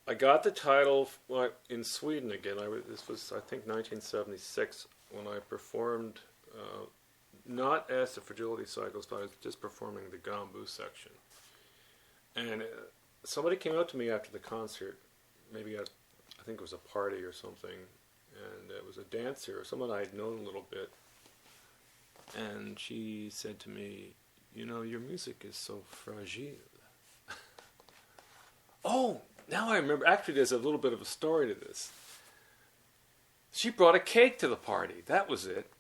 I got the title in Sweden again. This was, I think, 1976 when I performed, not as the Fragility Cycles, but I was just performing the Gambu section. And somebody came up to me after the concert, maybe at, I think it was a party or something, and it was a dancer, someone I had known a little bit, and she said to me, "You know, your music is so fragile." Oh, now I remember. Actually, there's a little bit of a story to this. She brought a cake to the party. That was it.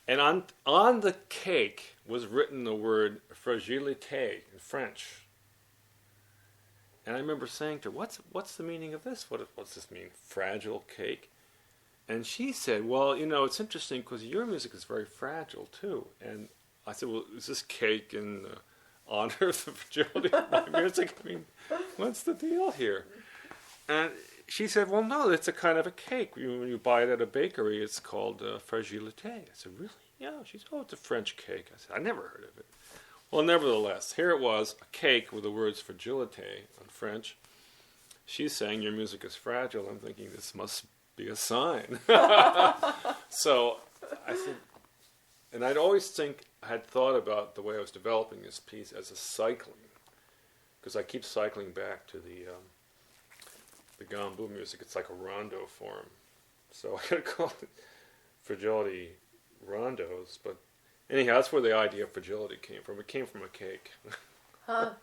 And on the cake was written the word fragilité in French. And I remember saying to her, "What's the meaning of this? What's this mean? Fragile cake?" And she said, "Well, you know, it's interesting because your music is very fragile too." And I said, "Well, is this cake in honor of the fragility of my music? I mean, what's the deal here?" And she said, "Well, no, it's a kind of a cake. When you buy it at a bakery, it's called fragilité." I said, "Really?" "Yeah." She said, "Oh, it's a French cake." I said, "I never heard of it." Well, nevertheless, here it was, a cake with the words fragilité on French. She's saying your music is fragile. I'm thinking this must be a sign. So I said, and I had thought about the way I was developing this piece as a cycling, because I keep cycling back to the Gambu music. It's like a rondo form. So I gotta call it Fragility Rondos, but anyhow, that's where the idea of fragility came from. It came from a cake. What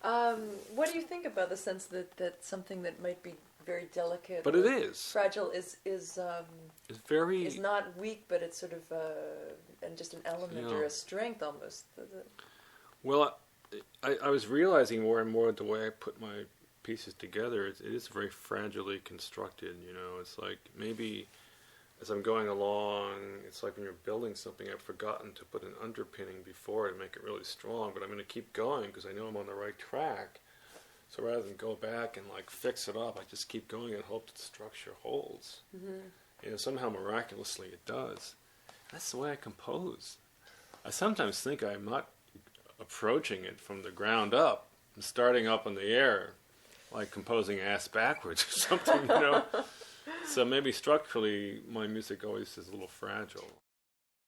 do you think about the sense that something that might be very delicate, but it is fragile, is not weak, but it's sort of and just an element or a strength almost. Well, I was realizing more and more the way I put my pieces together. It is very fragilely constructed. You know, it's like maybe as I'm going along, it's like when you're building something, I've forgotten to put an underpinning before it to make it really strong, but I'm going to keep going because I know I'm on the right track. So rather than go back and like fix it up, I just keep going and hope that the structure holds. Mm-hmm. You know, somehow miraculously it does. That's the way I compose. I sometimes think I'm not approaching it from the ground up. I'm starting up in the air, like composing ass backwards or something, you know. So maybe structurally my music always is a little fragile.